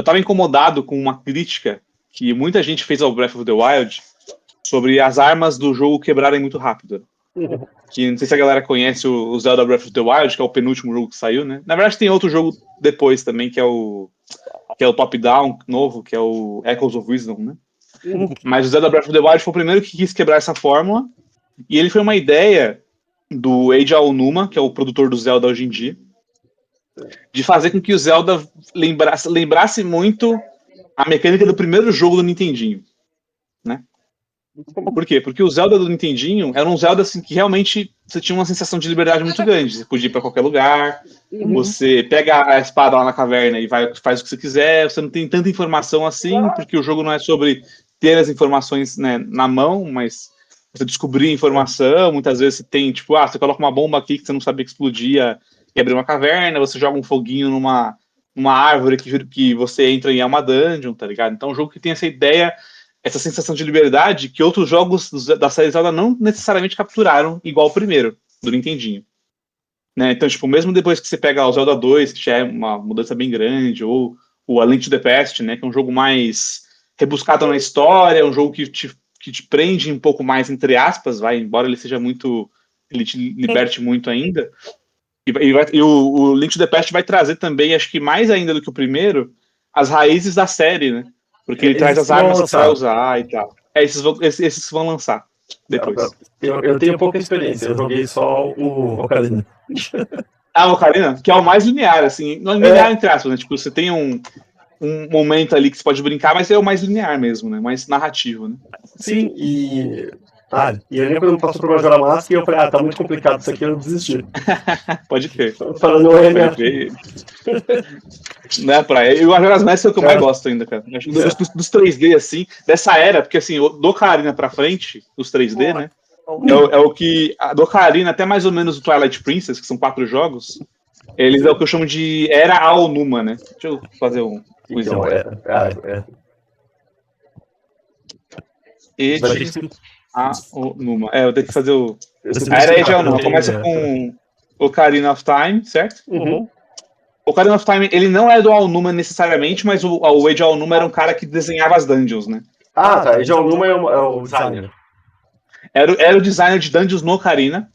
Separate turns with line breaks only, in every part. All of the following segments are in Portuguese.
eu tava incomodado com uma crítica que muita gente fez ao Breath of the Wild sobre as armas do jogo quebrarem muito rápido. Que não sei se a galera conhece o Zelda Breath of the Wild, que é o penúltimo jogo que saiu, né? Na verdade, tem outro jogo depois também, que é o top-down novo, que é o Echoes of Wisdom, né? Mas o Zelda Breath of the Wild foi o primeiro que quis quebrar essa fórmula, e ele foi uma ideia do Eiji Aonuma, que é o produtor do Zelda hoje em dia, de fazer com que o Zelda lembrasse muito a mecânica do primeiro jogo do Nintendinho, né? Por quê? Porque o Zelda do Nintendinho era um Zelda assim, que realmente você tinha uma sensação de liberdade muito grande. Você podia ir pra qualquer lugar, você pega a espada lá na caverna e faz o que você quiser, você não tem tanta informação assim, porque o jogo não é sobre ter as informações, né, na mão, mas você descobrir informação. Muitas vezes você tem, tipo, você coloca uma bomba aqui que você não sabia que explodia e abrir uma caverna, você joga um foguinho numa árvore que você entra e é uma dungeon, tá ligado? Então é um jogo que tem essa ideia, essa sensação de liberdade que outros jogos da série Zelda não necessariamente capturaram igual o primeiro, do Nintendinho. Né? Então, tipo, mesmo depois que você pega o Zelda 2, que já é uma mudança bem grande, ou o A Link to the Past, né, que é um jogo mais rebuscado na história, um jogo que te prende um pouco mais, entre aspas, embora ele seja muito... ele te liberte muito ainda. E o Link to the Past vai trazer também, acho que mais ainda do que o primeiro, as raízes da série, né? Porque ele traz as armas que você vai usar e tal. Esses vão lançar depois.
Eu tenho pouca experiência, eu joguei só o Ocarina.
O Ocarina, que é o mais linear, assim. Não é linear, entre aspas, né? Tipo, você tem um momento ali que você pode brincar, mas é o mais linear mesmo, né? Mais narrativo, né?
Sim, e eu lembro quando passou pro Majora Mask e eu falei, tá muito complicado isso aqui, eu desisti.
Pode crer.
Falando, não é minha...
Né, praia. E o Majora's Mask é o que eu mais gosto ainda, cara. Dos 3D, assim, dessa era, porque assim, do Ocarina pra frente, os 3D, né? É o que. Do Ocarina até mais ou menos o Twilight Princess, que são 4 jogos, eles é o que eu chamo de Era Aonuma, né? Deixa eu fazer um
Então,
Aonuma. Eu tenho que fazer o. A Era de Aonuma. Começa com Ocarina of Time, certo? O Ocarina of Time, ele não é do Aonuma necessariamente, mas o Eiji Aonuma era um cara que desenhava as dungeons, né?
Tá. Eiji Aonuma é o designer.
Era o designer de dungeons no Ocarina.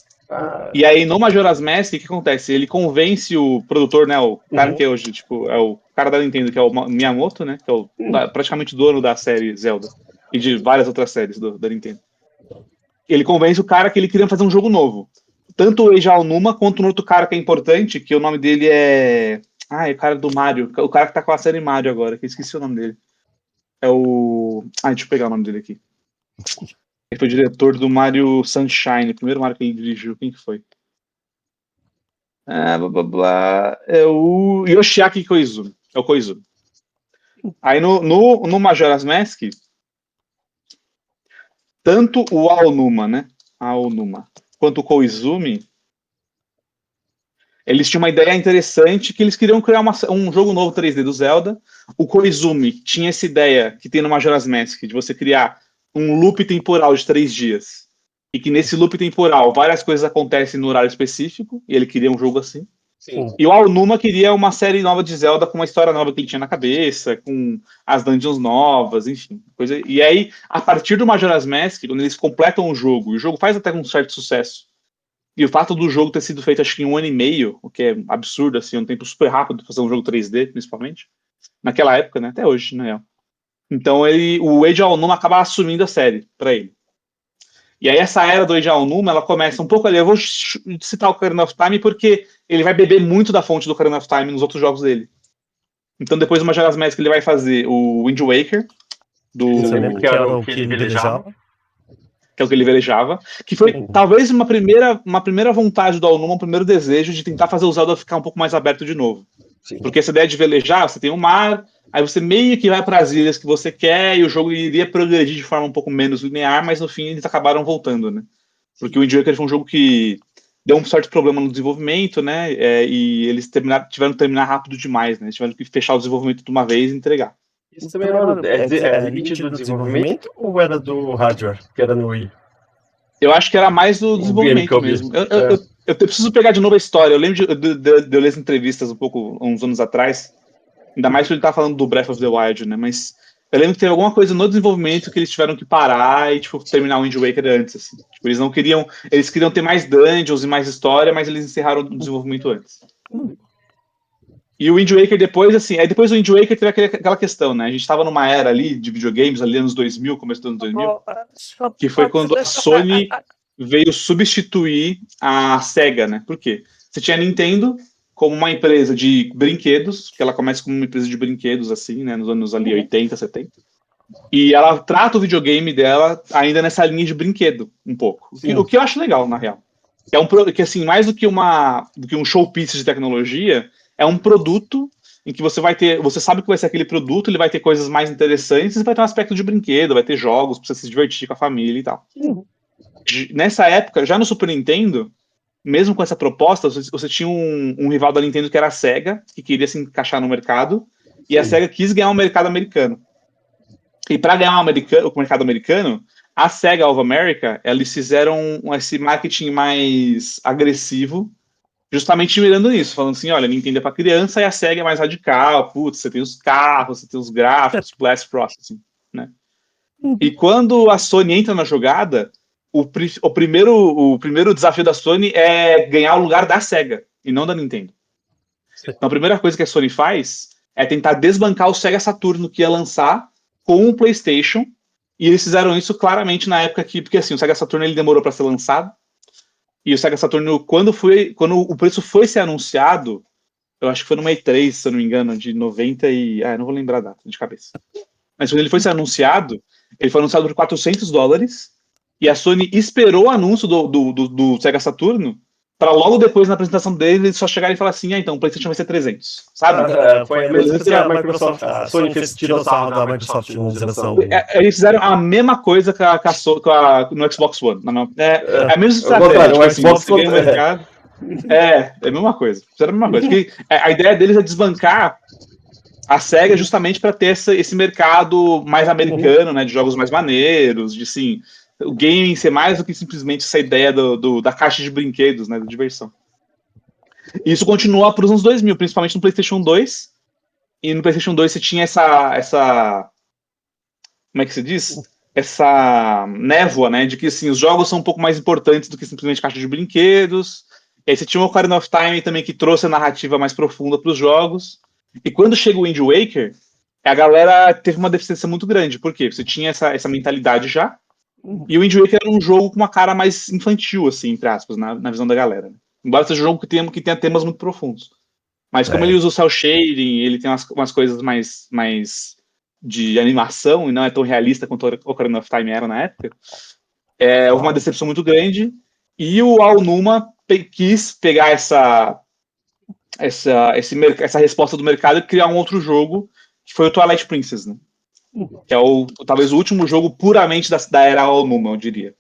E aí, no Majora's Mask, o que acontece? Ele convence o produtor, né? O cara que é hoje, tipo, é o cara da Nintendo, que é o Miyamoto, né? Que é praticamente dono da série Zelda. E de várias outras séries da Nintendo. Ele convence o cara que ele queria fazer um jogo novo. Tanto o Eiji Aonuma quanto um outro cara que é importante, que o nome dele é... é o cara do Mario. O cara que tá com a série Mario agora, que eu esqueci o nome dele. É o... deixa eu pegar o nome dele aqui. Ele foi diretor do Mario Sunshine, o primeiro Mario que ele dirigiu. Quem que foi? É o Yoshiaki Koizumi. É o Koizumi. Aí no Majora's Mask, tanto o Aonuma, né? Quanto o Koizumi, eles tinham uma ideia interessante que eles queriam criar um jogo novo 3D do Zelda. O Koizumi tinha essa ideia que tem no Majora's Mask, de você criar um loop temporal de 3 dias. E que nesse loop temporal várias coisas acontecem no horário específico, e ele queria um jogo assim. Sim. E o Aonuma queria uma série nova de Zelda com uma história nova que ele tinha na cabeça, com as dungeons novas, enfim. E aí, a partir do Majora's Mask, quando eles completam o jogo, e o jogo faz até um certo sucesso, e o fato do jogo ter sido feito acho que em 1 ano e meio, o que é absurdo, assim, um tempo super rápido para fazer um jogo 3D, principalmente, naquela época, né? Até hoje, na real. Então o Eiji Aonuma acaba assumindo a série para ele. E aí essa era do Eiji Aonuma, ela começa um pouco ali, eu vou citar o Ocarina of Time porque ele vai beber muito da fonte do Ocarina of Time nos outros jogos dele. Então depois do Majora's Mask ele vai fazer o Wind Waker,
que era o que ele velejava.
Que é o que ele velejava, que foi talvez uma primeira vontade do Aonuma, um primeiro desejo de tentar fazer o Zelda ficar um pouco mais aberto de novo. Sim. Porque essa ideia de velejar, você tem um mar, aí você meio que vai para as ilhas que você quer, e o jogo iria progredir de forma um pouco menos linear, mas no fim eles acabaram voltando, né? Porque o Wind Waker foi um jogo que deu um certo problema no desenvolvimento, né? E eles tiveram que terminar rápido demais, né? Eles tiveram que fechar o desenvolvimento de uma vez e entregar.
Isso também era limite do desenvolvimento ou era do hardware, que era no Wii?
Eu acho que era mais do desenvolvimento mesmo. Eu preciso pegar de novo a história. Eu lembro de eu ler as entrevistas uns anos atrás, Ainda mais quando ele tá falando do Breath of the Wild, né? Mas eu lembro que teve alguma coisa no desenvolvimento que eles tiveram que parar e, tipo, terminar o Wind Waker antes, assim. Tipo, eles não queriam... Eles queriam ter mais dungeons e mais história, mas eles encerraram o desenvolvimento antes. E o Wind Waker depois, assim... Aí depois do Wind Waker teve aquela questão, né? A gente tava numa era ali de videogames, ali anos 2000, começo dos anos 2000, que foi quando a Sony veio substituir a SEGA, né? Por quê? Você tinha a Nintendo como uma empresa de brinquedos, que ela começa como uma empresa de brinquedos, assim, né? Nos anos ali 80, 70. E ela trata o videogame dela ainda nessa linha de brinquedo, um pouco. O que eu acho legal, na real. Que assim, mais do que um showpiece de tecnologia, é um produto em que você vai ter... Você sabe que vai ser aquele produto, ele vai ter coisas mais interessantes, e vai ter um aspecto de brinquedo, vai ter jogos pra você se divertir com a família e tal. Nessa época, já no Super Nintendo, mesmo com essa proposta, você tinha um rival da Nintendo que era a SEGA, que queria se encaixar no mercado, e a SEGA quis ganhar o mercado americano. E para ganhar o mercado americano, a SEGA of America, eles fizeram esse marketing mais agressivo, justamente mirando nisso, falando assim, olha, Nintendo é para criança e a SEGA é mais radical, putz, você tem os carros, você tem os gráficos, blast processing, né? E quando a Sony entra na jogada, o primeiro desafio da Sony é ganhar o lugar da SEGA, e não da Nintendo. Então a primeira coisa que a Sony faz é tentar desbancar o Sega Saturno que ia lançar com o PlayStation, e eles fizeram isso claramente na época que, porque assim, o Sega Saturno ele demorou para ser lançado, e o Sega Saturno, quando o preço foi ser anunciado, eu acho que foi numa E3, se eu não me engano, de 90 e... eu não vou lembrar a data de cabeça. Mas quando ele foi ser anunciado, ele foi anunciado por $400, e a Sony esperou o anúncio do Sega Saturno para logo depois, na apresentação dele, só chegar e falar assim, então o PlayStation vai ser 300, sabe?
Foi a mesma que a Microsoft, a Sony fez tiro sarro da Microsoft na geração.
Eles fizeram a mesma coisa no Xbox One. É a mesma estratégia.
Tipo assim,
você ganha o mercado. É a mesma coisa. Fizeram a mesma coisa. Porque a ideia deles é desbancar a SEGA justamente para ter esse mercado mais americano, né, de jogos mais maneiros, de assim, o gaming ser mais do que simplesmente essa ideia da caixa de brinquedos, né, da diversão. E isso continua para os anos 2000, principalmente no PlayStation 2. E no PlayStation 2 você tinha essa como é que se diz? Essa névoa, né, de que assim, os jogos são um pouco mais importantes do que simplesmente caixa de brinquedos. E aí você tinha o Ocarina of Time também que trouxe a narrativa mais profunda para os jogos. E quando chega o Wind Waker, a galera teve uma deficiência muito grande. Por quê? Você tinha essa mentalidade já, e o Wind Waker era um jogo com uma cara mais infantil, assim, entre aspas, na visão da galera. Embora seja um jogo que tenha temas muito profundos. Mas como ele usa o cel shading, ele tem umas coisas mais de animação, e não é tão realista quanto o Ocarina of Time era na época, houve uma decepção muito grande, e o Aonuma quis pegar essa resposta do mercado e criar um outro jogo, que foi o Twilight Princess, né? Que é talvez o último jogo puramente da era Aonuma, eu diria.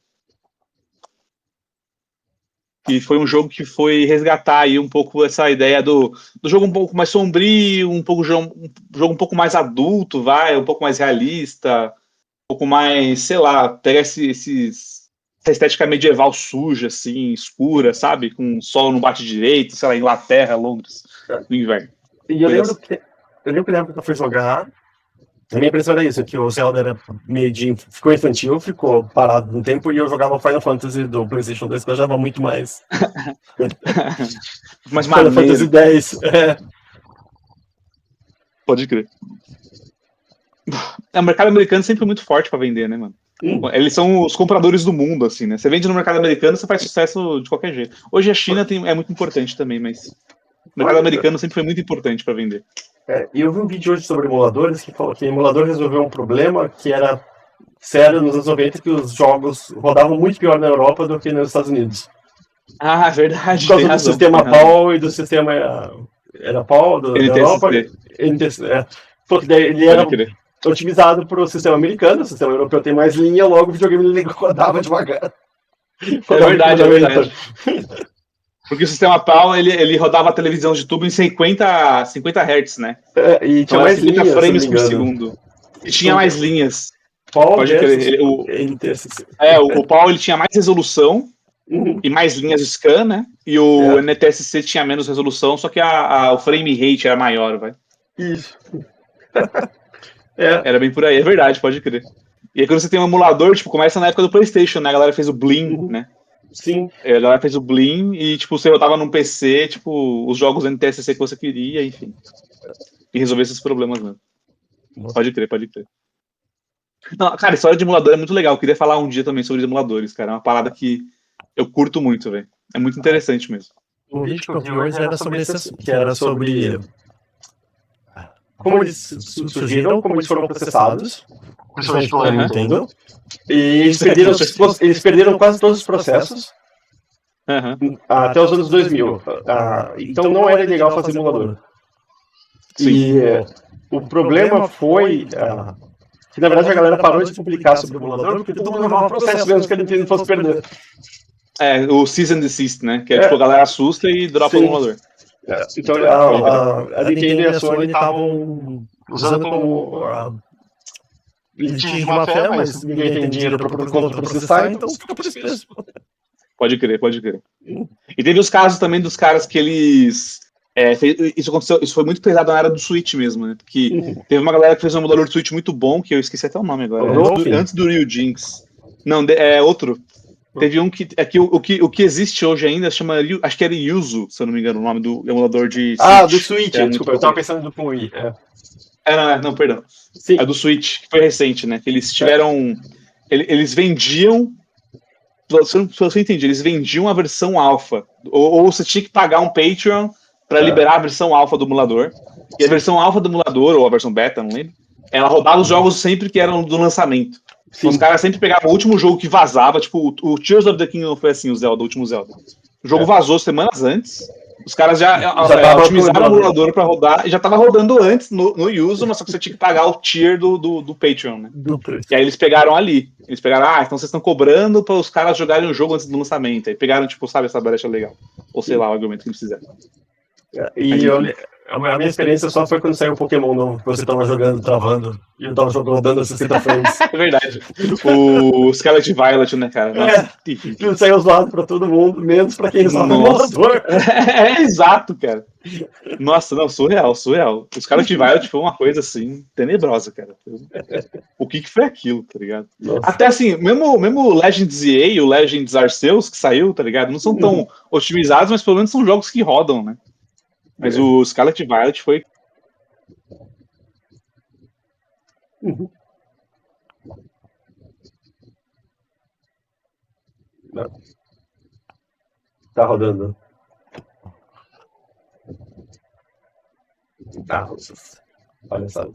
Que foi um jogo que foi resgatar aí um pouco essa ideia do jogo um pouco mais sombrio, um jogo um pouco mais adulto, um pouco mais realista, um pouco mais, sei lá, pegar essa estética medieval suja, assim, escura, sabe? Com o sol não bate direito, sei lá, Inglaterra, Londres, no inverno.
E eu lembro que na época que eu fui jogar, a minha impressão era isso, que o Zelda era ficou infantil, ficou parado no tempo, e eu jogava Final Fantasy do PlayStation 2, que eu jogava muito mais.
Mas
Final Fantasy X.
Pode crer. O mercado americano sempre foi muito forte pra vender, né, mano? Eles são os compradores do mundo, assim, né? Você vende no mercado americano, você faz sucesso de qualquer jeito. Hoje a China é muito importante também, mas o mercado americano sempre foi muito importante pra vender.
E eu vi um vídeo hoje sobre emuladores que falou que o emulador resolveu um problema que era sério nos anos 90, que os jogos rodavam muito pior na Europa do que nos Estados Unidos.
Ah, verdade.
Por causa do sistema PAL e do sistema... Era PAL da Europa? NTSC. Porque daí ele era otimizado para o sistema americano, o sistema europeu tem mais linha, logo o videogame rodava devagar.
É verdade. Porque o sistema PAL, ele rodava a televisão de tubo em 50 Hz, né?
E tinha mais
50
linhas,
frames por segundo. E tinha mais linhas.
PAL
Pode crer. O PAL ele tinha mais resolução e mais linhas de scan, né? E o NTSC tinha menos resolução, só que o frame rate era maior, vai.
Isso.
Era bem por aí, é verdade, pode crer. E aí quando você tem um emulador, tipo, começa na época do PlayStation, né? A galera fez o Blim, né?
Sim.
A galera fez o Blim e, tipo, você rodava num PC, tipo, os jogos NTSC que você queria, enfim. E resolver esses problemas mesmo. Pode crer, pode crer. Não, cara, história de emulador é muito legal. Eu queria falar um dia também sobre os emuladores, cara. É uma parada que eu curto muito, velho. É muito interessante mesmo.
O vídeo que eu vi hoje era sobre que era sobre como eles surgiram, como eles foram processados, principalmente pela Nintendo. E eles perderam quase todos os processos até os anos 2000. Então não era legal fazer emulador.
Sim.
E o problema foi que, na verdade, a galera parou de publicar sobre o emulador porque todo mundo levava processo mesmo que a Nintendo fosse perder.
O Cease and Desist, né? Que é tipo, a galera assusta e dropa o emulador.
Então a Nintendo e a Sony estavam usando como litígio de má fé, mas ninguém tem dinheiro para processar, então fica por isso mesmo.
Pode crer, pode crer. E teve os casos também dos caras que eles... isso foi muito pesado na era do Switch mesmo, né? Porque teve uma galera que fez um emulador de Switch muito bom, que eu esqueci até o nome agora. Antes do Real Jinx. Não, é outro. Teve um que... o que existe hoje ainda chama... Acho que era Yuzu, se eu não me engano, o nome do emulador de Switch.
Do Switch. Desculpa, eu tava pensando do Wii.
Não, perdão.
Sim.
É do Switch, que foi recente, né? Que eles tiveram... Eles vendiam... Se você entende, eles vendiam a versão alpha. Ou você tinha que pagar um Patreon para liberar a versão alpha do emulador. E a versão alpha do emulador, ou a versão beta, não lembro, ela rodava os jogos sempre que eram do lançamento. Então, os caras sempre pegavam o último jogo que vazava, tipo, o Tears of the Kingdom foi assim, o último Zelda. O jogo vazou semanas antes. Os caras já otimizaram o emulador pra rodar e já tava rodando antes no uso, mas só que você tinha que pagar o tier do Patreon, né? E aí eles pegaram ali. Eles pegaram, então vocês estão cobrando para os caras jogarem o jogo antes do lançamento. Aí pegaram, tipo, sabe, essa brecha legal. Ou sei lá, o argumento que eles fizeram.
A minha experiência só foi quando saiu o Pokémon novo, que você tava jogando, travando, e eu tava rodando a 60 frames.
É verdade. O Scarlet Violet, né, cara? Nossa,
ele saiu zoado pra todo mundo, menos pra quem usava o emulador.
Exato, cara. Nossa, não, surreal. O Scarlet Violet foi uma coisa, assim, tenebrosa, cara. O que foi aquilo, tá ligado? Nossa. Até assim, mesmo o Legends EA e o Legends Arceus que saiu, tá ligado? Não são tão otimizados, mas pelo menos são jogos que rodam, né? Mas o Scarlet Violet foi...
Não. Tá rodando. Olha só.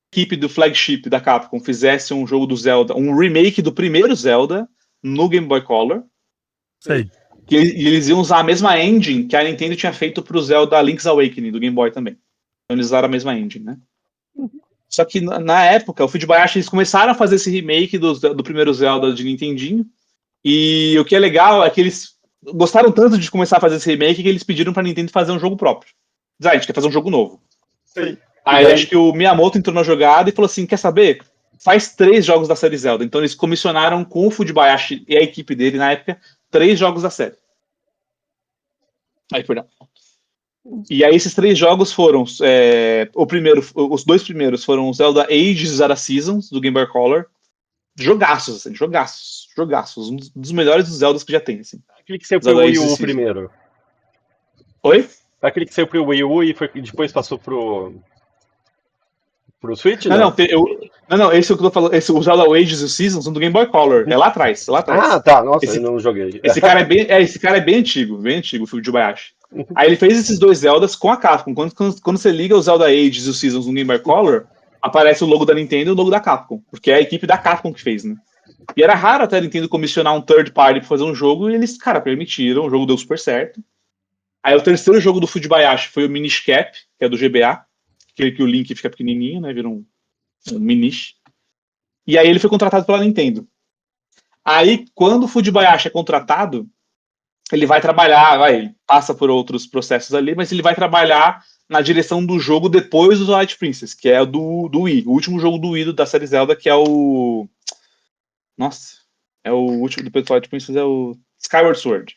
Equipe do flagship da Capcom fizesse um jogo do Zelda, um remake do primeiro Zelda no Game Boy Color.
Sei.
E eles iam usar a mesma engine que a Nintendo tinha feito pro Zelda Link's Awakening do Game Boy também. Então eles usaram a mesma engine, né? Só que na época, o Fujibayashi, eles começaram a fazer esse remake do primeiro Zelda de Nintendinho. E o que é legal é que eles gostaram tanto de começar a fazer esse remake que eles pediram pra Nintendo fazer um jogo próprio. A gente quer fazer um jogo novo.
Sim.
Aí acho que o Miyamoto entrou na jogada e falou assim, quer saber? Faz 3 jogos da série Zelda. Então eles comissionaram com o Fujibayashi e a equipe dele na época 3 jogos da série. Ai, perdão. E aí esses 3 jogos foram... os 2 primeiros foram o Zelda Age e Zelda Seasons, do Game Boy Color. Jogaços, assim, jogaços. Um dos melhores dos Zeldas que já tem, assim.
Aquele que saiu pro Wii U primeiro.
Oi?
Aquele que saiu pro Wii U e depois passou pro Switch?
Não, esse é o que eu tô falando. O Zelda Ages e o Seasons são do Game Boy Color. É lá atrás.
Ah, tá. Nossa, eu não joguei.
Esse cara é bem antigo, o Fujibayashi. Aí ele fez esses 2 Zeldas com a Capcom. Quando você liga o Zelda Ages e o Seasons no Game Boy Color, aparece o logo da Nintendo e o logo da Capcom. Porque é a equipe da Capcom que fez, né? E era raro até a Nintendo comissionar um third party pra fazer um jogo, e eles, cara, permitiram. O jogo deu super certo. Aí o terceiro jogo do Fujibayashi foi o Minish Cap, que é do GBA. Aquele que o Link fica pequenininho, né? Vira um Minish. E aí ele foi contratado pela Nintendo. Aí, quando o Fujibayashi é contratado, ele vai trabalhar, ele passa por outros processos ali, mas ele vai trabalhar na direção do jogo depois do Twilight Princess, que é do Wii. O último jogo do Wii da série Zelda, que é o... Nossa, é o último depois do Twilight Princess, é o Skyward Sword.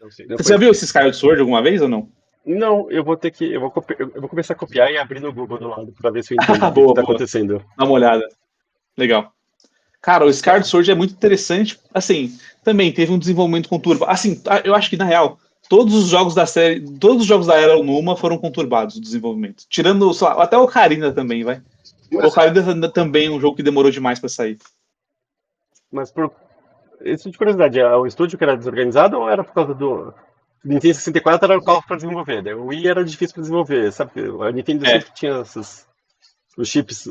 Não sei,
Você já viu esse Skyward Sword alguma vez ou não?
Não, eu vou começar a copiar e abrir no Google do lado pra ver se eu entendo o que tá acontecendo.
Dá uma olhada. Legal. Cara, o Skyward Sword é muito interessante. Assim, também teve um desenvolvimento conturbado. Assim, eu acho que, na real, todos os jogos da série, todos os jogos da Era Onuma foram conturbados o desenvolvimento. Tirando, sei lá, até o Ocarina também, vai. O Ocarina também é um jogo que demorou demais pra sair.
Mas por isso de curiosidade, é o estúdio que era desorganizado ou era por causa do Nintendo 64 era o carro para desenvolver, né? O Wii era difícil para desenvolver, sabe? A Nintendo sempre tinha os chips.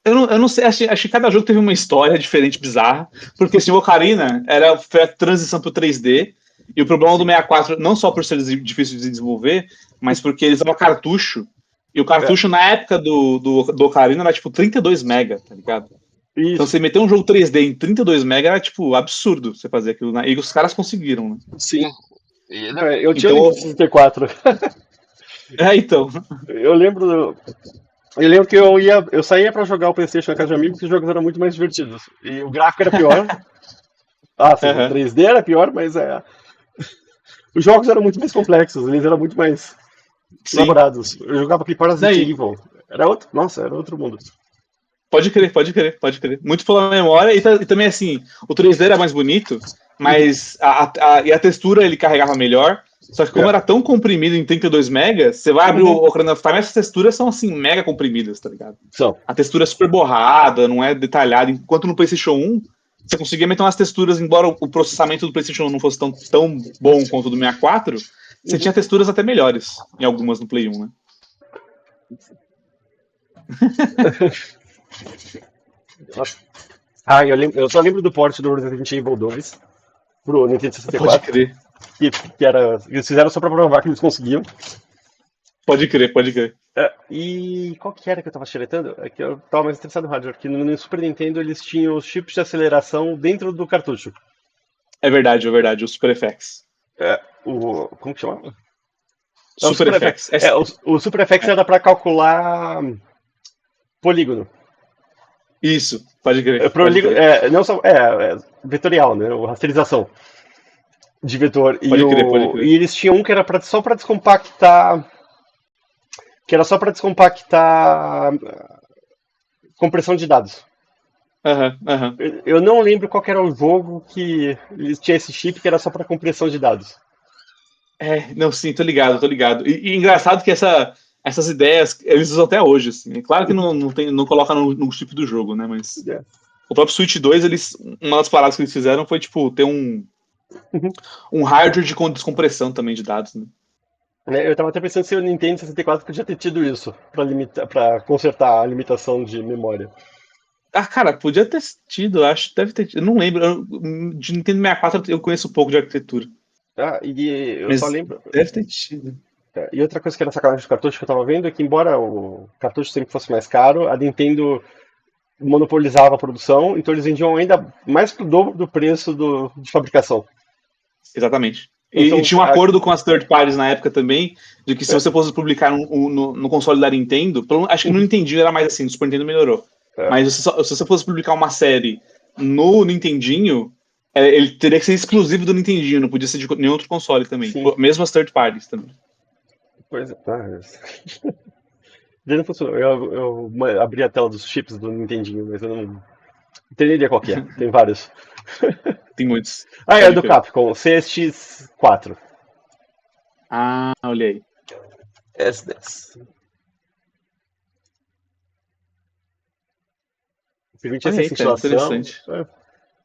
Eu não sei, acho que cada jogo teve uma história diferente, bizarra, porque assim, o Ocarina foi a transição pro 3D, e o problema do 64, não só por ser difícil de desenvolver, mas porque eles usavam cartucho, e o cartucho na época do Ocarina era tipo 32 MB, tá ligado? Isso. Então você meter um jogo 3D em 32 MB era tipo absurdo você fazer aquilo, né? E os caras conseguiram, né?
Sim. Eu tinha o 64.
Então.
Eu lembro que eu saía pra jogar o PlayStation na casa de amigos, porque os jogos eram muito mais divertidos. E o gráfico era pior. Sim, o 3D era pior, mas os jogos eram muito mais complexos, eles eram muito mais elaborados. Eu jogava aquele Parasite Evil. Era outro mundo.
Pode crer. Muito pela memória, e também assim, o 3D era mais bonito, mas a textura ele carregava melhor. Só que como era tão comprimido em 32 megas, você vai abrir o Ocarina of Time, essas texturas são assim, mega comprimidas, tá ligado? A textura é super borrada, não é detalhada. Enquanto no PlayStation 1, você conseguia meter umas texturas, embora o processamento do PlayStation 1 não fosse tão bom quanto o do 64, você tinha texturas até melhores em algumas no Play 1, né?
Eu só lembro do port do Resident Evil 2 pro Nintendo 64.
Pode crer.
Que eles fizeram só pra provar que eles conseguiam.
Pode crer.
E qual que era que eu tava xeretando? É que eu tava mais interessado no hardware, que no Super Nintendo eles tinham os chips de aceleração dentro do cartucho.
É verdade, o Super FX.
Como que chama?
Super FX.
O Super FX era pra calcular polígono.
Isso, pode crer.
Não só, vetorial, né? Rasterização de vetor.
Pode crer.
E eles tinham um que era só para descompactar. Que era só para descompactar compressão de dados. Eu não lembro qual que era o jogo que eles tinham esse chip que era só para compressão de dados.
Não, sim, tô ligado. E engraçado que essas ideias eles usam até hoje, assim. É claro que não coloca no chip do jogo, né? Mas o próprio Switch 2, uma das paradas que eles fizeram foi, tipo, ter um hardware de descompressão também de dados, né?
Eu tava até pensando se o Nintendo 64 podia ter tido isso pra consertar a limitação de memória.
Cara, podia ter tido, acho, deve ter tido. Eu não lembro. De Nintendo 64 eu conheço pouco de arquitetura.
Eu só lembro.
Deve ter tido.
E outra coisa que era sacanagem do cartucho que eu tava vendo é que, embora o cartucho sempre fosse mais caro, a Nintendo monopolizava a produção, então eles vendiam ainda mais que o dobro do preço de fabricação.
Exatamente. Então, e tinha um acordo com as third parties na época também, de que se você fosse publicar no console da Nintendo, acho que no Nintendo era mais assim, no Super Nintendo melhorou. Mas se você fosse publicar uma série no Nintendinho, ele teria que ser exclusivo do Nintendinho, não podia ser de nenhum outro console também.
Sim.
Mesmo as third parties também.
Pois é. Não funcionou. Eu abri a tela dos chips do Nintendinho, mas eu não entenderia qual que é. Tem vários.
Tem muitos.
É do Capcom, CSX4.
Ah, olha aí.
S10. Permite
Olha aí,
essa
cara,
instalação.
interessante.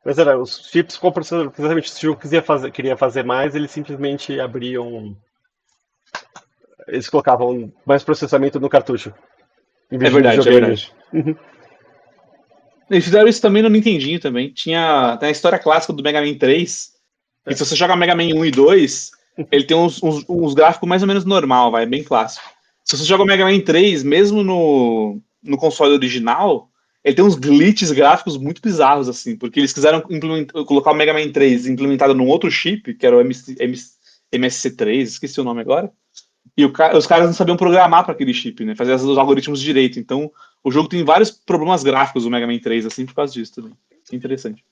Mas era, os chips com processador, exatamente, se o jogo queria fazer mais, eles simplesmente abriam. Eles colocavam mais processamento no cartucho. Em vez
É verdade,
de
é verdade. Eles fizeram isso também no Nintendinho também. Tem a história clássica do Mega Man 3. E se você joga Mega Man 1 e 2, ele tem uns gráficos mais ou menos normal, vai, bem clássico. Se você joga o Mega Man 3, mesmo no console original, ele tem uns glitches gráficos muito bizarros, assim, porque eles quiseram colocar o Mega Man 3 implementado num outro chip, que era o MSC3, esqueci o nome agora. E os caras não sabiam programar para aquele chip, né? Fazer os algoritmos direito. Então, o jogo tem vários problemas gráficos do Mega Man 3, assim, por causa disso também. Interessante.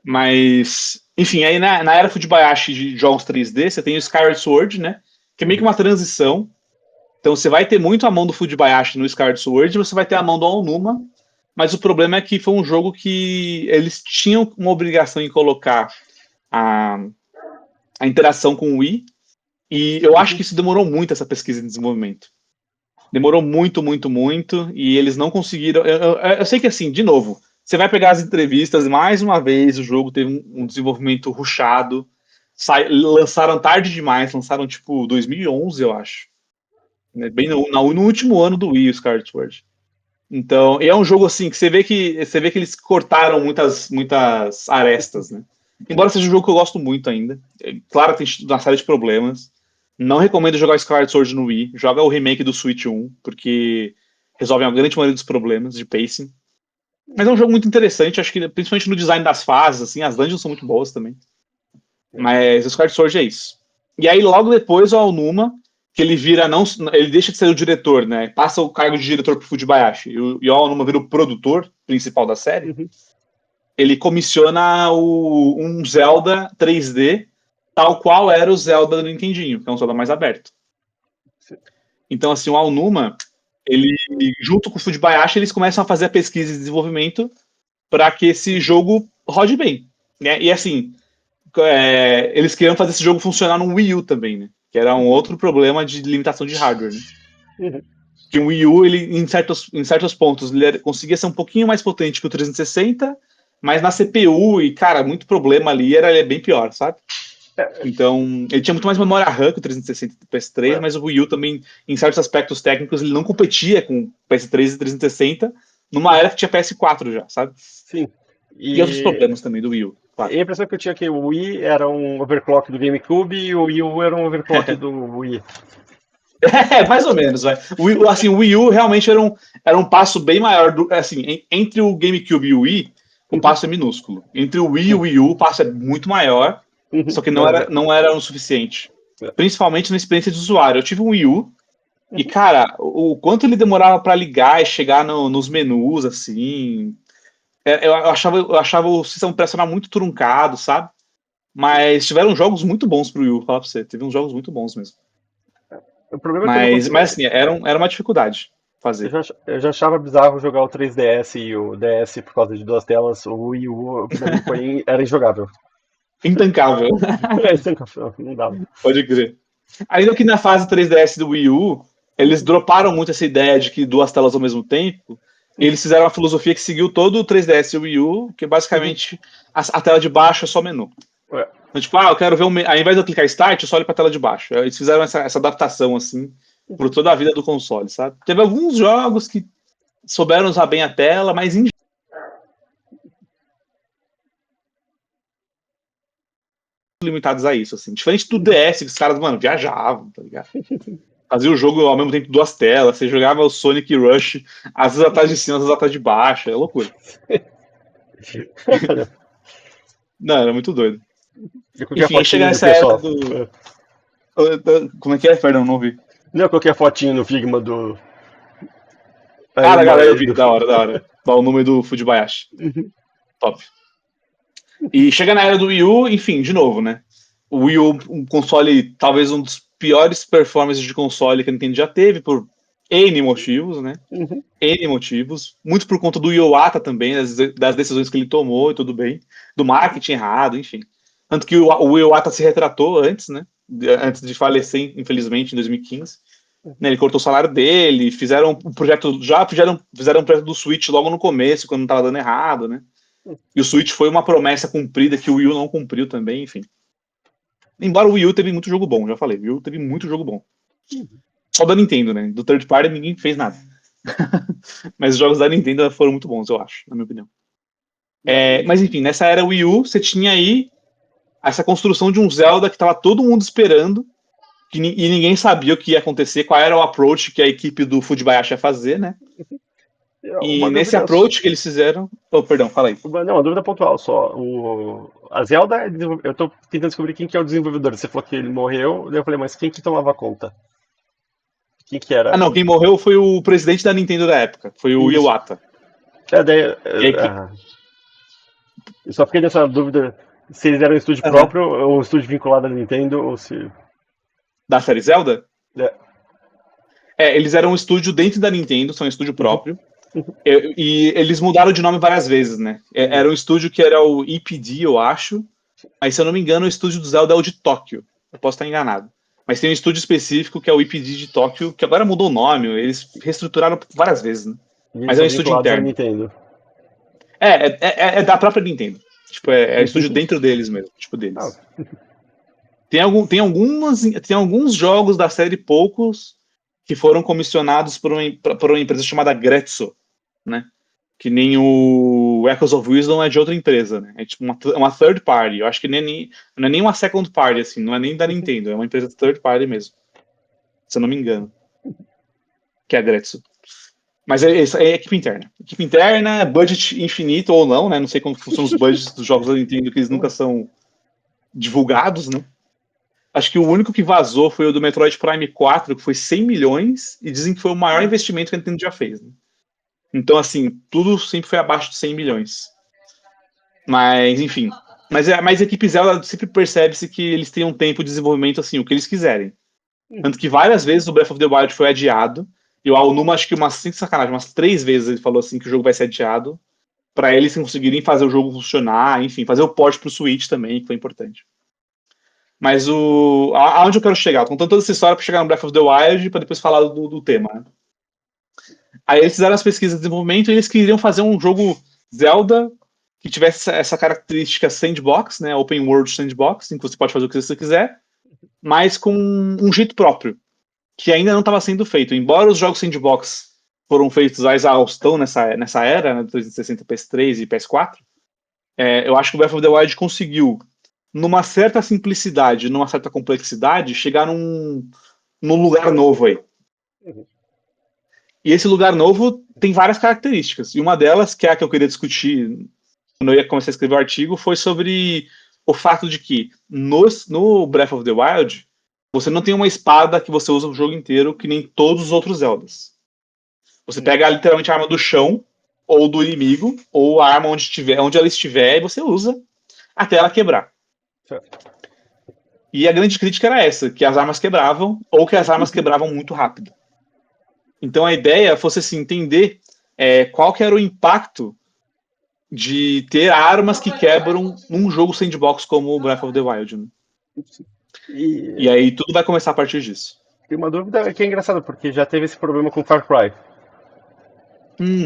Mas, enfim, aí na era Fujibayashi de jogos 3D, você tem o Skyward Sword, né? Que é meio que uma transição. Então, você vai ter muito a mão do Fujibayashi no Skyward Sword e você vai ter a mão do Aonuma. Mas o problema é que foi um jogo que eles tinham uma obrigação em colocar a interação com o Wii. E eu acho que isso demorou muito, essa pesquisa de desenvolvimento. Demorou muito, muito, muito. E eles não conseguiram. Eu sei que, assim, de novo, você vai pegar as entrevistas, mais uma vez o jogo teve um desenvolvimento rushado. Lançaram tarde demais, lançaram tipo 2011, eu acho. Bem no último ano do Wii, o Skyward Sword. Então, é um jogo assim que você vê que eles cortaram muitas arestas, né? Embora seja um jogo que eu gosto muito ainda. Claro, tem uma série de problemas. Não recomendo jogar Skyward Sword no Wii. Joga o remake do Switch 1, porque resolve a grande maioria dos problemas de pacing. Mas é um jogo muito interessante, acho que principalmente no design das fases, assim, as dungeons são muito boas também. Mas o Skyward Sword é isso. E aí, logo depois, o Aonuma, que ele vira ele deixa de ser o diretor, né? Passa o cargo de diretor pro Fujibayashi. E o Aonuma vira o produtor principal da série. Ele comissiona um Zelda 3D, tal qual era o Zelda do Nintendinho, que é um Zelda mais aberto. Então, assim, o Aonuma, ele, junto com o Fujibayashi, eles começam a fazer a pesquisa e desenvolvimento para que esse jogo rode bem, né? E assim, eles queriam fazer esse jogo funcionar no Wii U também, né? Que era um outro problema de limitação de hardware, né? Que o Wii U, ele, em certos pontos, ele conseguia ser um pouquinho mais potente que o 360, mas na CPU, e, cara, muito problema ali, ele é bem pior, sabe? Então, ele tinha muito mais memória RAM que o 360 e o PS3, mas o Wii U também, em certos aspectos técnicos, ele não competia com o PS3 e 360, numa era que tinha PS4 já, sabe?
Sim.
E outros problemas também do Wii U. Claro.
E a impressão que eu tinha é que o Wii era um overclock do GameCube e o Wii U era um overclock do Wii.
Mais ou menos, vai. O Wii U realmente era um passo bem maior. Entre o GameCube e o Wii, o passo é minúsculo. Entre o Wii e o Wii U, o passo é muito maior, só que não era o suficiente. Principalmente na experiência de usuário. Eu tive um Wii U e, cara, o quanto ele demorava para ligar e chegar nos menus, assim. Eu achava o sistema operacional muito truncado, sabe? Mas tiveram jogos muito bons pro Wii U, falar pra você. Teve uns jogos muito bons mesmo.
O problema é que eu não consigo...
Mas assim, era uma dificuldade fazer.
Eu já achava bizarro jogar o 3DS e o DS por causa de duas telas. O Wii U, pra mim, era injogável.
Intancável.
Não dava.
Pode crer. Ainda que na fase 3DS do Wii U, eles droparam muito essa ideia de que duas telas ao mesmo tempo. E eles fizeram uma filosofia que seguiu todo o 3DS e o Wii U, que basicamente a tela de baixo é só menu. Então, tipo, eu quero ver ao invés de eu clicar Start, eu só olho pra tela de baixo. Eles fizeram essa adaptação, assim, por toda a vida do console, sabe? Teve alguns jogos que souberam usar bem a tela, mas em limitados a isso, assim. Diferente do DS, que os caras, mano, viajavam, tá ligado? Fazia o jogo ao mesmo tempo duas telas, você jogava o Sonic Rush, às vezes atrás de cima, às vezes atrás de baixo, é loucura. Não, era muito doido.
Enfim, chega nessa era do...
Como é que é, Fernando? Não ouvi.
Não, qualquer fotinho no Figma do...
Cara, eu vi, da hora. Dá o nome do Fujibayashi. Top. E chega na era do Wii U, enfim, de novo, né? O Wii U, um console, talvez um dos piores performances de console que a Nintendo já teve, por N motivos, né? N motivos. Muito por conta do Iwata também, das decisões que ele tomou e tudo bem. Do marketing errado, enfim. Tanto que o Iwata se retratou antes, né? Antes de falecer, infelizmente, em 2015. Né, ele cortou o salário dele, fizeram um projeto, fizeram um projeto do Switch logo no começo, quando não estava dando errado, né? E o Switch foi uma promessa cumprida que o Wii U não cumpriu também, enfim. Embora o Wii U teve muito jogo bom, já falei, o Wii U teve muito jogo bom. Só da Nintendo, né? Do third party ninguém fez nada. Mas os jogos da Nintendo foram muito bons, eu acho, na minha opinião. Mas enfim, nessa era Wii U, você tinha aí essa construção de um Zelda que estava todo mundo esperando, e ninguém sabia o que ia acontecer, qual era o approach que a equipe do Fujibayashi ia fazer, né? E nesse approach que eles fizeram... Oh, perdão, fala aí.
Não, uma dúvida pontual só. A Zelda, eu tô tentando descobrir quem que é o desenvolvedor. Você falou que ele morreu, daí eu falei, mas quem que tomava conta? Quem que era?
Ah, não, quem morreu foi o presidente da Nintendo da época, foi o Iwata.
Eu só fiquei nessa dúvida se eles eram um estúdio próprio ou um estúdio vinculado à Nintendo, ou se...
Da série Zelda? Eles eram um estúdio dentro da Nintendo, são um estúdio próprio. E eles mudaram de nome várias vezes, né? Era um estúdio que era o EPD, eu acho. Mas, se eu não me engano, o estúdio do Zelda é o de Tóquio. Eu posso estar enganado. Mas tem um estúdio específico que é o EPD de Tóquio, que agora mudou o nome. Eles reestruturaram várias vezes, né? Mas é um estúdio interno.
Nintendo.
É da própria Nintendo. Tipo, é estúdio dentro deles mesmo, tipo deles. Tem alguns jogos da série, poucos, que foram comissionados por uma empresa chamada Grezzo, né? Que nem o Echoes of Wisdom é de outra empresa, né? É tipo uma third party. Eu acho que não é nem uma second party, assim, não é nem da Nintendo, é uma empresa third party mesmo. Se eu não me engano. Que é a Grezzo. Mas é equipe interna. Equipe interna, budget infinito ou não, né? Não sei como funcionam os budgets dos jogos da Nintendo, que eles nunca são divulgados, né? Acho que o único que vazou foi o do Metroid Prime 4, que foi 100 milhões, e dizem que foi o maior investimento que a Nintendo já fez, né? Então, assim, tudo sempre foi abaixo de 100 milhões. Mas, enfim. Mas a equipe Zelda sempre percebe-se que eles têm um tempo de desenvolvimento, assim, o que eles quiserem. Tanto que várias vezes o Breath of the Wild foi adiado. E o Aonuma, acho que sem sacanagem, umas 3 vezes ele falou assim que o jogo vai ser adiado, para eles conseguirem fazer o jogo funcionar, enfim, fazer o port pro Switch também, que foi importante. Mas aonde eu quero chegar? Contando toda essa história para chegar no Breath of the Wild, para depois falar do tema, né? Aí eles fizeram as pesquisas de desenvolvimento e eles queriam fazer um jogo Zelda que tivesse essa característica sandbox, né, open world sandbox, em que você pode fazer o que você quiser, mas com um jeito próprio, que ainda não estava sendo feito. Embora os jogos sandbox foram feitos a exaustão nessa era, né, 360, PS3 e PS4, eu acho que o Breath of the Wild conseguiu, numa certa simplicidade, numa certa complexidade, chegar num lugar novo aí. E esse lugar novo tem várias características. E uma delas, que é a que eu queria discutir quando eu ia começar a escrever o artigo, foi sobre o fato de que no Breath of the Wild, você não tem uma espada que você usa o jogo inteiro, que nem todos os outros Zeldas. Você pega literalmente a arma do chão, ou do inimigo, ou a arma onde ela estiver, e você usa até ela quebrar. E a grande crítica era essa, que as armas quebravam, ou que as armas quebravam muito rápido. Então a ideia fosse assim, entender qual que era o impacto de ter armas que quebram num jogo sandbox como o Breath of the Wild. Né? E aí tudo vai começar a partir disso.
Tem uma dúvida que é engraçada, porque já teve esse problema com Far Cry.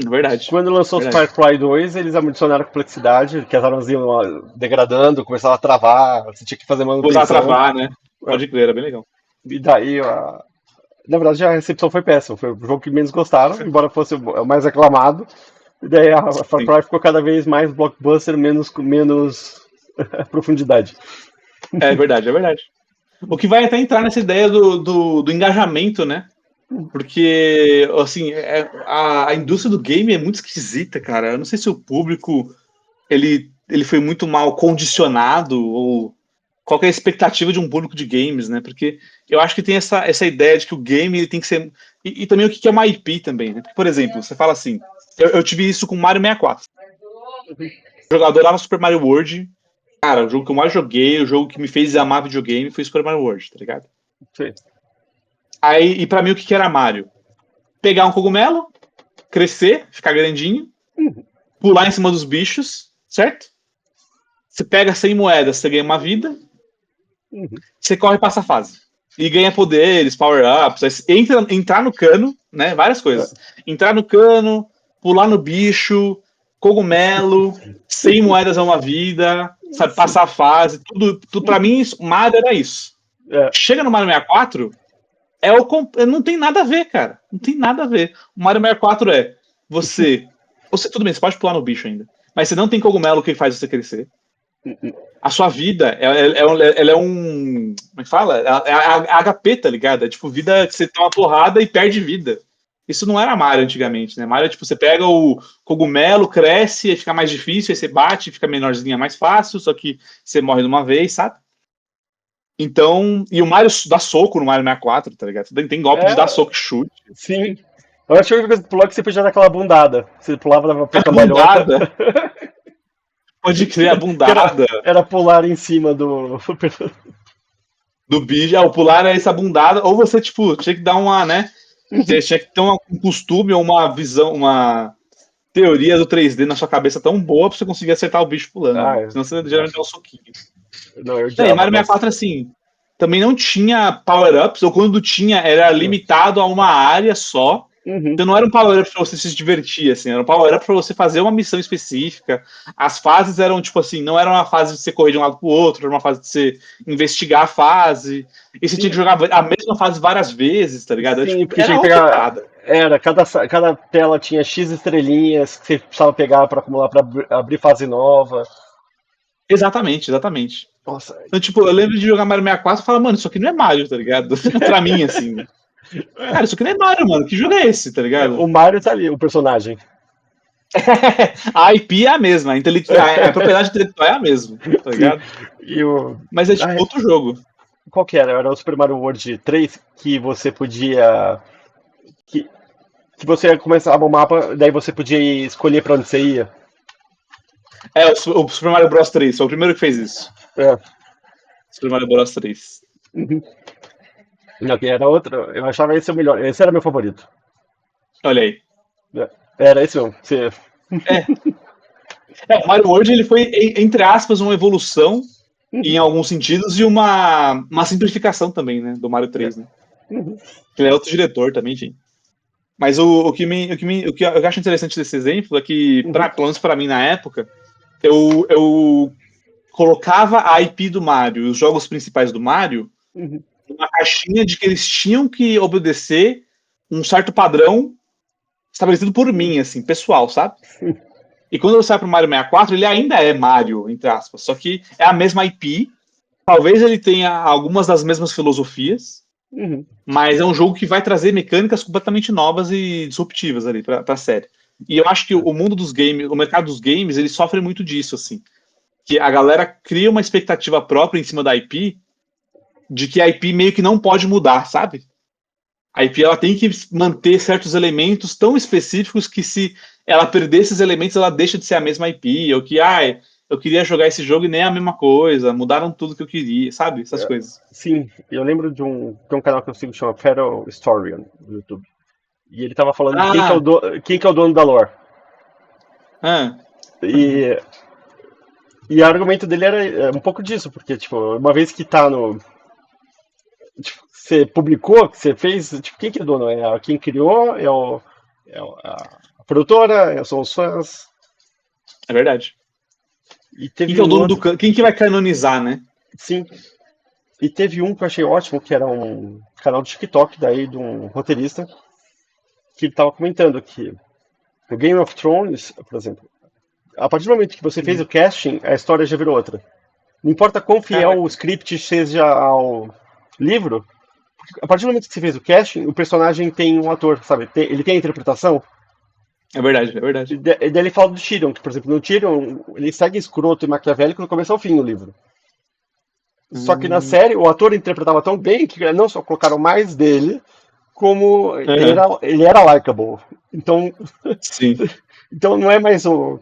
Verdade.
Quando lançou o Far Cry 2, eles adicionaram complexidade, que as armas iam degradando, começava a travar, você tinha que fazer manutenção.
Começava a travar, né? Pode crer, era bem legal.
E daí, na verdade, a recepção foi péssima. Foi o jogo que menos gostaram, embora fosse o mais aclamado. E daí a Far Cry ficou cada vez mais blockbuster, menos profundidade.
É verdade, é verdade. O que vai até entrar nessa ideia do engajamento, né? Porque, assim, a indústria do game é muito esquisita, cara. Eu não sei se o público ele foi muito mal condicionado ou qual que é a expectativa de um público de games, né? Porque eu acho que tem essa ideia de que o game ele tem que ser... E também o que é uma IP também, né? Porque, por exemplo, você fala assim, eu tive isso com Mario 64. O jogador lá no Super Mario World, cara, o jogo que eu mais joguei, o jogo que me fez amar videogame foi Super Mario World, tá ligado?
Sim.
Aí, e pra mim, o que era Mario? Pegar um cogumelo, crescer, ficar grandinho, pular em cima dos bichos, certo? Você pega 100 moedas, você ganha uma vida, você corre e passa a fase. E ganha poderes, power-ups, entrar no cano, né? Várias coisas. Entrar no cano, pular no bicho, cogumelo, 100 moedas é uma vida, sabe? Passar a fase, tudo pra mim, Mario era isso. Chega no Mario 64, não tem nada a ver, cara. Não tem nada a ver. O Mario 64 é você. Tudo bem, você pode pular no bicho ainda. Mas você não tem cogumelo que faz você crescer. A sua vida, ela é um. Como é que fala? É a HP, tá ligado? É tipo vida que você toma uma porrada e perde vida. Isso não era Mario antigamente, né? Mario é tipo, você pega o cogumelo, cresce, aí fica mais difícil, aí você bate, fica menorzinha, mais fácil, só que você morre de uma vez, sabe? Então, e o Mario dá soco no Mario 64, tá ligado? Tem golpe de dar soco e chute.
Sim. Eu acho que a única coisa que pular que você podia dar aquela bundada. Você pulava, dava pra
bundada. Pode crer, a bundada.
Era pular em cima do
bicho. O pular era essa bundada, ou você, tipo, tinha que dar uma, né? Você tinha que ter um costume ou uma visão, uma teoria do 3D na sua cabeça tão boa pra você conseguir acertar o bicho pulando. Né? Senão você geralmente dá um soquinho.
Não, eu
e Mario 64, assim, também não tinha power-ups, ou quando tinha, era limitado a uma área só. Então não era um power-up pra você se divertir, assim, era um power-up pra você fazer uma missão específica. As fases eram, tipo assim, não era uma fase de você correr de um lado pro outro, era uma fase de você investigar a fase. E você tinha que jogar a mesma fase várias vezes, tá ligado?
Sim,
tipo,
porque tinha que pegar. Cada tela tinha X estrelinhas que você precisava pegar pra acumular pra abrir fase nova.
Exatamente.
Nossa.
Então, tipo, eu lembro de jogar Mario 64 e falar, mano, isso aqui não é Mario, tá ligado? Pra mim, assim. Cara, isso aqui não é Mario, mano. Que jogo é esse, tá ligado?
O Mario tá ali, o personagem.
A IP é a mesma, a propriedade intelectual é a mesma, tá ligado? Mas é tipo outro jogo.
Qual que era? Era o Super Mario World 3 que você podia. Que você começava o mapa, daí você podia escolher pra onde você ia.
O Super Mario Bros 3, foi o primeiro que fez isso. Super Mario Bros 3.
Não, que era outro. Eu achava esse o melhor. Esse era meu favorito.
Olha aí.
Era esse mesmo. Você...
o Mario World ele foi, entre aspas, uma evolução em alguns sentidos e uma simplificação também, né? Do Mario 3, né? Ele é outro diretor também, enfim. Mas o que eu acho interessante desse exemplo é que, pelo menos pra mim na época, eu colocava a IP do Mario e os jogos principais do Mario numa caixinha de que eles tinham que obedecer um certo padrão estabelecido por mim, assim, pessoal, sabe? E quando eu saio pro Mario 64, ele ainda é Mario, entre aspas, só que é a mesma IP, talvez ele tenha algumas das mesmas filosofias, mas é um jogo que vai trazer mecânicas completamente novas e disruptivas ali pra série. E eu acho que o mundo dos games, o mercado dos games, ele sofre muito disso, assim. Que a galera cria uma expectativa própria em cima da IP, de que a IP meio que não pode mudar, sabe? A IP ela tem que manter certos elementos tão específicos que se ela perder esses elementos, ela deixa de ser a mesma IP, ou que, eu queria jogar esse jogo e nem é a mesma coisa, mudaram tudo que eu queria, sabe? Essas coisas.
Sim, eu lembro de um canal que eu sigo que chama Feral Historian no YouTube. E ele tava falando quem que é o dono da lore. E o argumento dele era um pouco disso, porque, tipo, uma vez que tá no. Tipo, você publicou, que você fez, tipo, quem que é dono? Quem criou? A produtora? São os fãs?
É verdade.
E teve
quem que é o dono quem que vai canonizar, né?
Sim. E teve um que eu achei ótimo, que era um canal do TikTok, daí de um roteirista, que ele tava comentando que no Game of Thrones, por exemplo, a partir do momento que você fez o casting, a história já virou outra. Não importa quão fiel o script seja ao livro, a partir do momento que você fez o casting, o personagem tem um ator, sabe? Ele tem a interpretação.
É verdade.
E daí ele fala do Tyrion, que, por exemplo, no Tyrion, ele segue escroto e maquiavélico do começo ao fim no livro. Só que na série o ator interpretava tão bem que não só colocaram mais dele, como ele era likable. Então,
Sim.
então não é mais o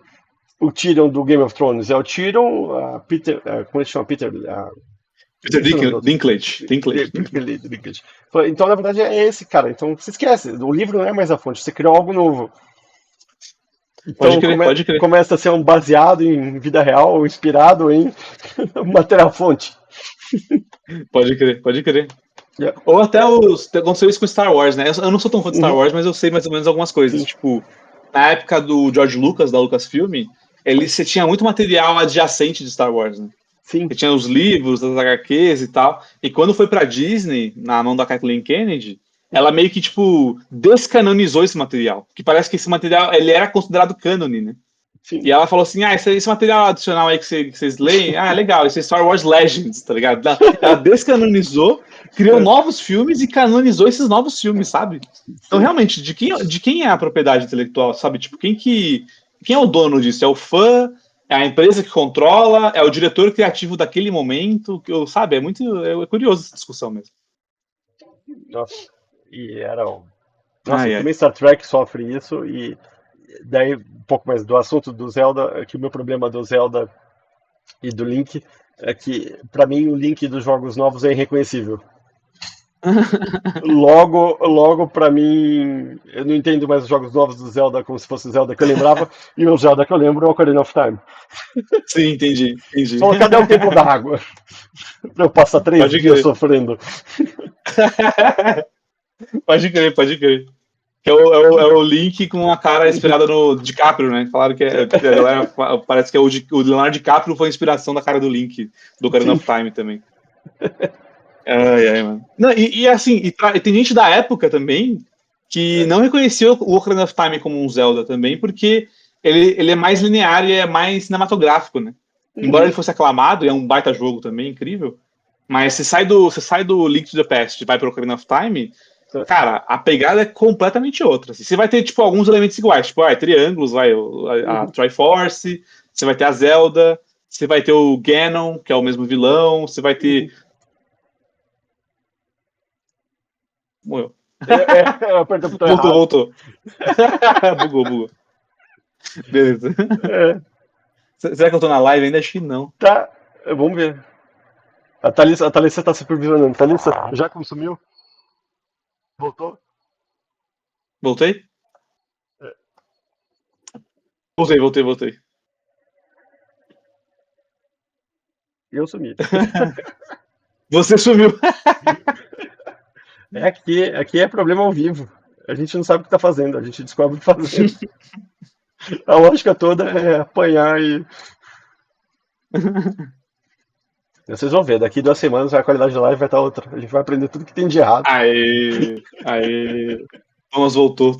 Tyrion do Game of Thrones, é o Tyrion, Peter, como ele chama?
Peter Dinklage.
Dinklage. Então, na verdade, é esse cara. Então, você esquece. O livro não é mais a fonte, você criou algo novo. Então,
Pode crer.
começa a ser um baseado em vida real, ou inspirado em matéria-fonte.
Pode crer.
Yeah.
Ou até aconteceu isso com Star Wars, né? Eu não sou tão fã de Star Wars, mas eu sei mais ou menos algumas coisas.
Sim.
Tipo, na época do George Lucas, da Lucasfilm, você tinha muito material adjacente de Star Wars, né?
Sim.
Você tinha os livros, as HQs e tal. E quando foi pra Disney, na mão da Kathleen Kennedy, ela meio que, tipo, descanonizou esse material. Que parece que esse material, ele era considerado cânone, né?
Sim.
E ela falou assim, esse material adicional aí que vocês leem, legal, esse é Star Wars Legends, tá ligado? Ela descanonizou, criou novos filmes e canonizou esses novos filmes, sabe? Então, realmente, de quem é a propriedade intelectual, sabe? Tipo, quem é o dono disso? É o fã? É a empresa que controla? É o diretor criativo daquele momento? Sabe? É curioso essa discussão mesmo.
Nossa, e era Nossa,
Ai.
também Star Trek sofre isso, e daí um pouco mais do assunto do Zelda, que o meu problema do Zelda e do Link é que, pra mim, o Link dos jogos novos é irreconhecível. Logo para mim, eu não entendo mais os jogos novos do Zelda como se fosse o Zelda que eu lembrava, e o Zelda que eu lembro é o Ocarina of Time.
Sim, entendi.
Só cadê o tempo da água? Pra eu passar 3 dias sofrendo.
Pode crer. Que é o Link com a cara inspirada no DiCaprio, né? Falaram que a galera parece que o Leonardo DiCaprio foi a inspiração da cara do Link, do Ocarina of Time também. Ai, mano. Não, assim, tem gente da época também que não reconheceu o Ocarina of Time como um Zelda também, porque ele é mais linear e é mais cinematográfico, né? Embora ele fosse aclamado, e é um baita jogo também, incrível, mas você sai do Link to the Past e vai pro Ocarina of Time, cara, a pegada é completamente outra. Assim. Você vai ter, tipo, alguns elementos iguais, tipo, triângulos, a Triforce, você vai ter a Zelda, você vai ter o Ganon, que é o mesmo vilão, você vai ter... Morreu.
Eu apertei o botão errado.
Voltou. Bugou. Beleza. Será que eu tô na live ainda? Acho que não.
Tá, vamos ver. A Thalissa tá supervisionando. Thalissa, já consumiu? Voltou?
Voltei? Voltei.
Eu sumi.
Você sumiu.
Aqui é problema ao vivo. A gente não sabe o que tá fazendo, a gente descobre o que fazer. A lógica toda é apanhar e. Vocês vão ver, daqui 2 semanas a qualidade da live vai estar outra. A gente vai aprender tudo que tem de errado.
Aí. Thomas voltou.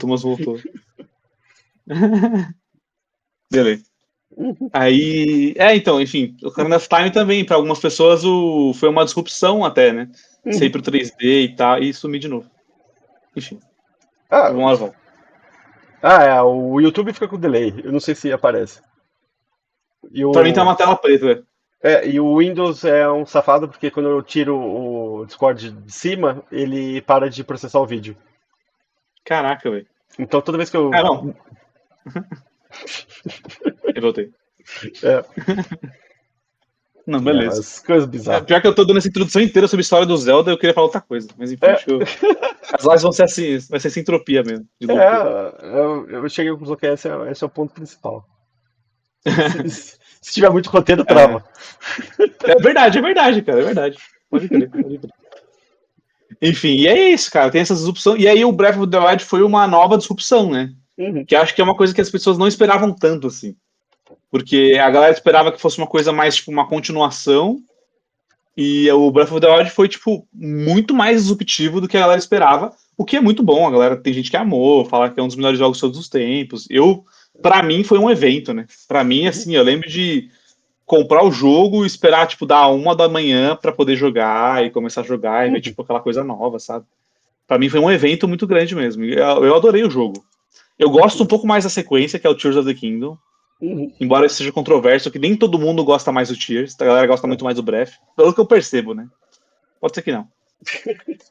Beleza. Aí. Então, enfim, o Ocarina of Time também, para algumas pessoas, foi uma disrupção até, né? Sei pro 3D e tal, e sumir de novo. Enfim. Vamos lá,
o YouTube fica com delay. Eu não sei se aparece.
Pra mim tá uma tela preta.
E o Windows é um safado porque quando eu tiro o Discord de cima, ele para de processar o vídeo.
Caraca, velho.
Então toda vez que eu.
Não. Eu voltei. Não, beleza.
As coisas bizarras.
Pior que eu tô dando essa introdução inteira sobre a história do Zelda, eu queria falar outra coisa. Mas enfim, as lives vão ser assim, vai ser essa entropia mesmo.
Eu cheguei à conclusão que esse é o ponto principal. Se tiver muito roteiro, trava.
É verdade, cara, é verdade. Pode crer. Enfim, e é isso, cara, tem essas disrupções. E aí o Breath of the Wild foi uma nova disrupção, né? Que acho que é uma coisa que as pessoas não esperavam tanto, assim. Porque a galera esperava que fosse uma coisa mais, tipo, uma continuação. E o Breath of the Wild foi, tipo, muito mais disruptivo do que a galera esperava. O que é muito bom, a galera tem gente que amou, fala que é um dos melhores jogos de todos os tempos. Pra mim, foi um evento, né? Pra mim, assim, eu lembro de comprar o jogo e esperar, tipo, dar 1 da manhã pra poder jogar e começar a jogar e ver, tipo, aquela coisa nova, sabe? Pra mim foi um evento muito grande mesmo. Eu adorei o jogo. Eu gosto um pouco mais da sequência, que é o Tears of the Kingdom. Embora isso seja controverso, que nem todo mundo gosta mais do Tears, a galera gosta muito mais do Breath, pelo que eu percebo, né? Pode ser que não.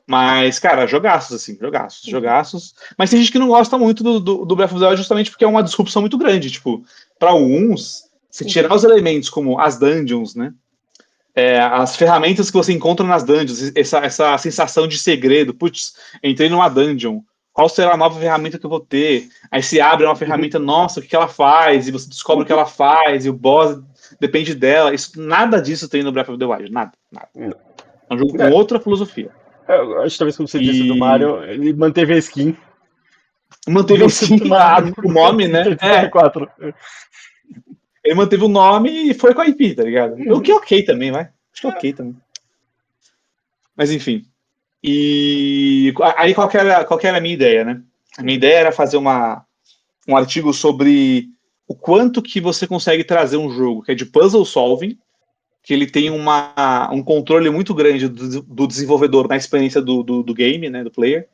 Mas, cara, jogaços, assim, jogaços. Mas tem gente que não gosta muito do Breath of the Wild justamente porque é uma disrupção muito grande. Tipo, para alguns, se tirar os elementos como as dungeons, né? As ferramentas que você encontra nas dungeons, essa sensação de segredo. Putz, entrei numa dungeon. Qual será a nova ferramenta que eu vou ter? Aí se abre uma ferramenta, nossa, o que ela faz? E você descobre o que ela faz, e o boss depende dela. Nada disso tem no Breath of the Wild. Nada. É um jogo com outra filosofia.
Acho que talvez, como você disse do Mario, ele manteve a skin.
Manteve a skin, o nome, né?
64.
Ele manteve o nome e foi com a IP, tá ligado? O que é ok também, vai. Acho que é ok também. Mas enfim. E aí qual que era a minha ideia, né? A minha ideia era fazer um artigo sobre o quanto que você consegue trazer um jogo que é de puzzle solving, que ele tem um controle muito grande do desenvolvedor na experiência do game, né, do player.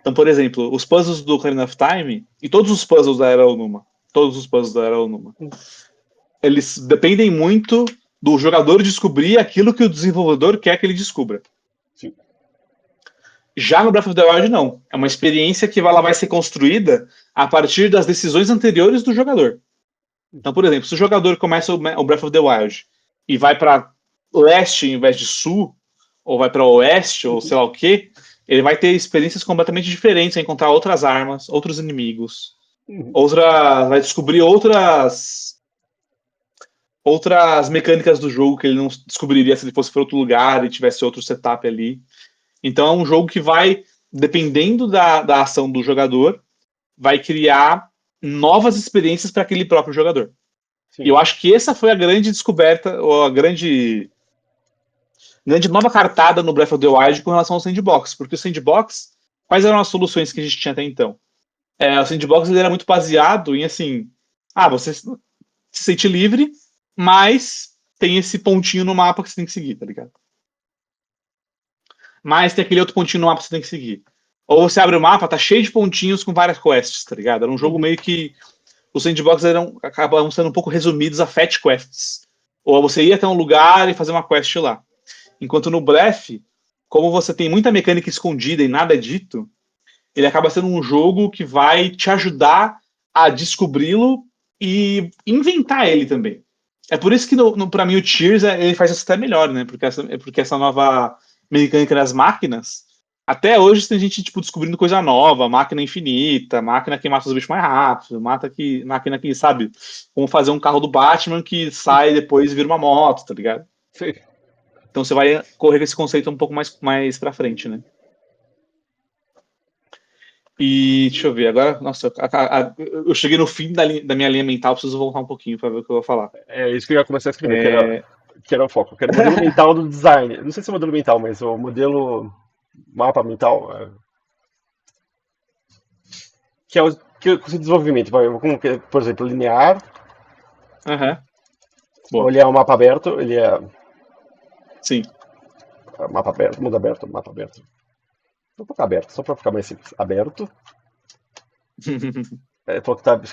Então, por exemplo, os puzzles do Ocarina of Time e todos os puzzles da Era Onuma, eles dependem muito do jogador descobrir aquilo que o desenvolvedor quer que ele descubra.
Sim.
Já no Breath of the Wild, não. É uma experiência que ela vai ser construída a partir das decisões anteriores do jogador. Então, por exemplo, se o jogador começa o Breath of the Wild e vai para leste em vez de sul, ou vai para oeste, ou sei lá o quê, ele vai ter experiências completamente diferentes, vai encontrar outras armas, outros inimigos, vai descobrir outras mecânicas do jogo que ele não descobriria se ele fosse para outro lugar e tivesse outro setup ali. Então é um jogo que vai, dependendo da ação do jogador, vai criar novas experiências para aquele próprio jogador. Sim. E eu acho que essa foi a grande descoberta, ou a grande nova cartada no Breath of the Wild com relação ao sandbox. Porque o sandbox, quais eram as soluções que a gente tinha até então? O sandbox ele era muito baseado em assim, você se sente livre, mas tem esse pontinho no mapa que você tem que seguir, tá ligado? Mas tem aquele outro pontinho no mapa que você tem que seguir. Ou você abre o mapa, tá cheio de pontinhos com várias quests, tá ligado? Era um jogo meio que os sandbox acabavam sendo um pouco resumidos a fetch quests. Ou você ia até um lugar e fazer uma quest lá. Enquanto no Breath, como você tem muita mecânica escondida e nada é dito, ele acaba sendo um jogo que vai te ajudar a descobri-lo e inventar ele também. É por isso que, pra mim, o Tears ele faz isso até melhor, né? Porque essa nova mecânica das máquinas, até hoje tem gente descobrindo coisa nova, máquina infinita, máquina que mata os bichos mais rápido, máquina que sabe como fazer um carro do Batman que sai e depois vira uma moto, tá ligado?
Sim.
Então você vai correr com esse conceito um pouco mais pra frente, né? E deixa eu ver, agora, nossa, eu cheguei no fim da minha linha mental, preciso voltar um pouquinho para ver o que eu vou falar.
É isso que eu ia começar a escrever, que era o foco, que era o modelo mental do design. Não sei se é o modelo mental, mas o modelo mapa mental. Que é o desenvolvimento, como que, por exemplo, linear. Ou ele é um mapa aberto, ele é.
Sim.
Mapa aberto, mundo aberto, mapa aberto. Vou colocar aberto, só para ficar mais simples. Aberto.